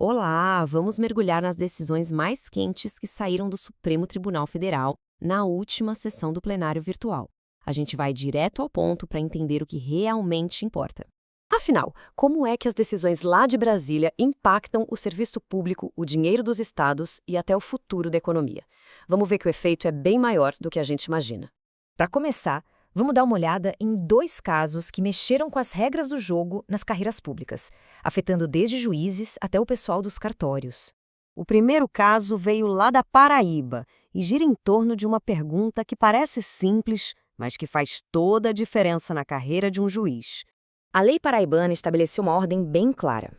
Olá, vamos mergulhar nas decisões mais quentes que saíram do Supremo Tribunal Federal na última sessão do plenário virtual. A gente vai direto ao ponto para entender o que realmente importa. Afinal, como é que as decisões lá de Brasília impactam o serviço público, o dinheiro dos estados e até o futuro da economia? Vamos ver que o efeito é bem maior do que a gente imagina. Para começar, vamos dar uma olhada em dois casos que mexeram com as regras do jogo nas carreiras públicas, afetando desde juízes até o pessoal dos cartórios. O primeiro caso veio lá da Paraíba e gira em torno de uma pergunta que parece simples, mas que faz toda a diferença na carreira de um juiz. A lei paraibana estabeleceu uma ordem bem clara.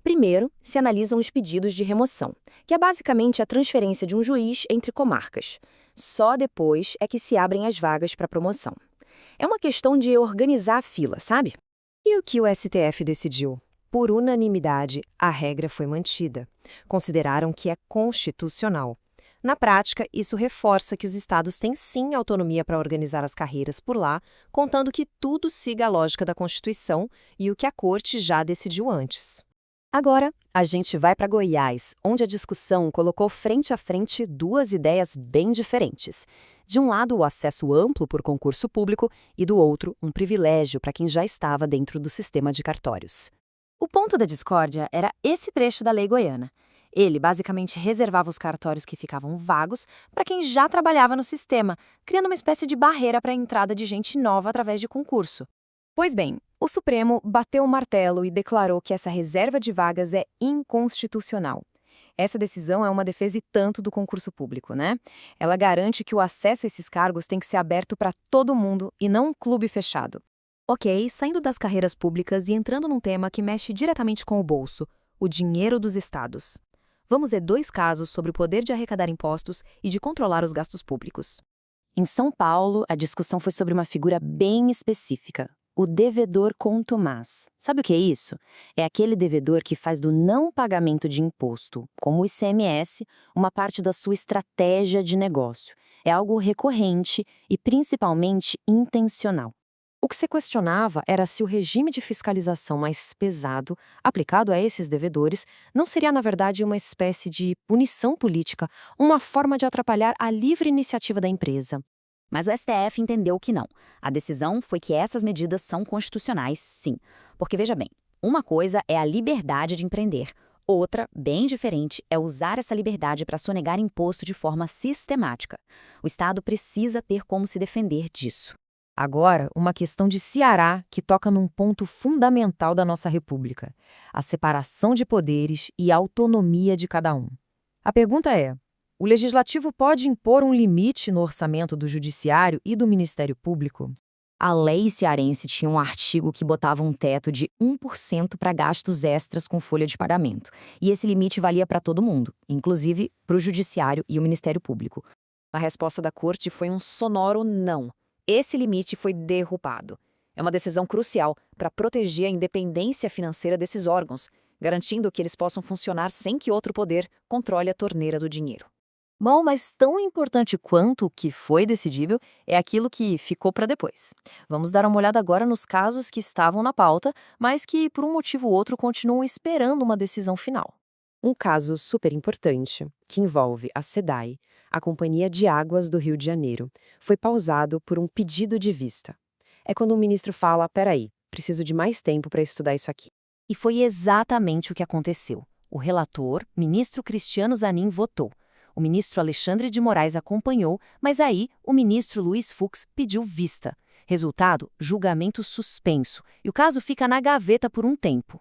Primeiro, se analisam os pedidos de remoção, que é basicamente a transferência de um juiz entre comarcas. Só depois é que se abrem as vagas para promoção. É uma questão de organizar a fila, sabe? E o que o STF decidiu? Por unanimidade, a regra foi mantida. Consideraram que é constitucional. Na prática, isso reforça que os estados têm sim autonomia para organizar as carreiras por lá, contando que tudo siga a lógica da Constituição e o que a Corte já decidiu antes. Agora, a gente vai para Goiás, onde a discussão colocou frente a frente duas ideias bem diferentes. De um lado, o acesso amplo por concurso público e, do outro, um privilégio para quem já estava dentro do sistema de cartórios. O ponto da discórdia era esse trecho da lei goiana. Ele basicamente reservava os cartórios que ficavam vagos para quem já trabalhava no sistema, criando uma espécie de barreira para a entrada de gente nova através de concurso. Pois bem, o Supremo bateu o martelo e declarou que essa reserva de vagas é inconstitucional. Essa decisão é uma defesa e tanto do concurso público, né? Ela garante que o acesso a esses cargos tem que ser aberto para todo mundo e não um clube fechado. Ok, saindo das carreiras públicas e entrando num tema que mexe diretamente com o bolso, o dinheiro dos estados. Vamos ver dois casos sobre o poder de arrecadar impostos e de controlar os gastos públicos. Em São Paulo, a discussão foi sobre uma figura bem específica, o devedor contumaz. Sabe o que é isso? É aquele devedor que faz do não pagamento de imposto, como o ICMS, uma parte da sua estratégia de negócio. É algo recorrente e principalmente intencional. O que se questionava era se o regime de fiscalização mais pesado, aplicado a esses devedores, não seria, na verdade, uma espécie de punição política, uma forma de atrapalhar a livre iniciativa da empresa. Mas o STF entendeu que não. A decisão foi que essas medidas são constitucionais, sim. Porque, veja bem, uma coisa é a liberdade de empreender. Outra, bem diferente, é usar essa liberdade para sonegar imposto de forma sistemática. O Estado precisa ter como se defender disso. Agora, uma questão de Ceará que toca num ponto fundamental da nossa República: a separação de poderes e a autonomia de cada um. A pergunta é: o Legislativo pode impor um limite no orçamento do Judiciário e do Ministério Público? A lei cearense tinha um artigo que botava um teto de 1% para gastos extras com folha de pagamento. E esse limite valia para todo mundo, inclusive para o Judiciário e o Ministério Público. A resposta da Corte foi um sonoro não. Esse limite foi derrubado. É uma decisão crucial para proteger a independência financeira desses órgãos, garantindo que eles possam funcionar sem que outro poder controle a torneira do dinheiro. Bom, mas tão importante quanto o que foi decidível é aquilo que ficou para depois. Vamos dar uma olhada agora nos casos que estavam na pauta, mas que, por um motivo ou outro, continuam esperando uma decisão final. Um caso super importante, que envolve a SEDAI, a Companhia de Águas do Rio de Janeiro, foi pausado por um pedido de vista. É quando o ministro fala: peraí, preciso de mais tempo para estudar isso aqui. E foi exatamente o que aconteceu. O relator, ministro Cristiano Zanin, votou. O ministro Alexandre de Moraes acompanhou, mas aí o ministro Luiz Fux pediu vista. Resultado: julgamento suspenso, e o caso fica na gaveta por um tempo.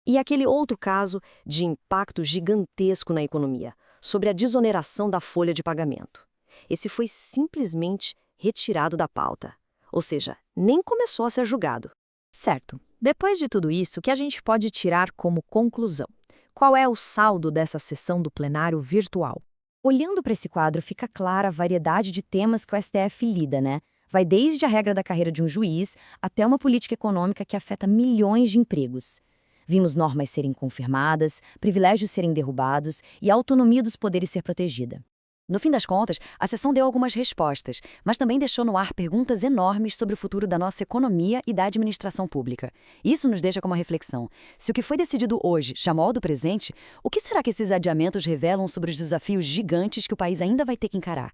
E aquele outro caso de impacto gigantesco na economia, sobre a desoneração da folha de pagamento. Esse foi simplesmente retirado da pauta. Ou seja, nem começou a ser julgado. Certo. Depois de tudo isso, o que a gente pode tirar como conclusão? Qual é o saldo dessa sessão do plenário virtual? Olhando para esse quadro, fica clara a variedade de temas que o STF lida, né? Vai desde a regra da carreira de um juiz até uma política econômica que afeta milhões de empregos. Vimos normas serem confirmadas, privilégios serem derrubados e a autonomia dos poderes ser protegida. No fim das contas, a sessão deu algumas respostas, mas também deixou no ar perguntas enormes sobre o futuro da nossa economia e da administração pública. Isso nos deixa com uma reflexão. Se o que foi decidido hoje chamou do presente, o que será que esses adiamentos revelam sobre os desafios gigantes que o país ainda vai ter que encarar?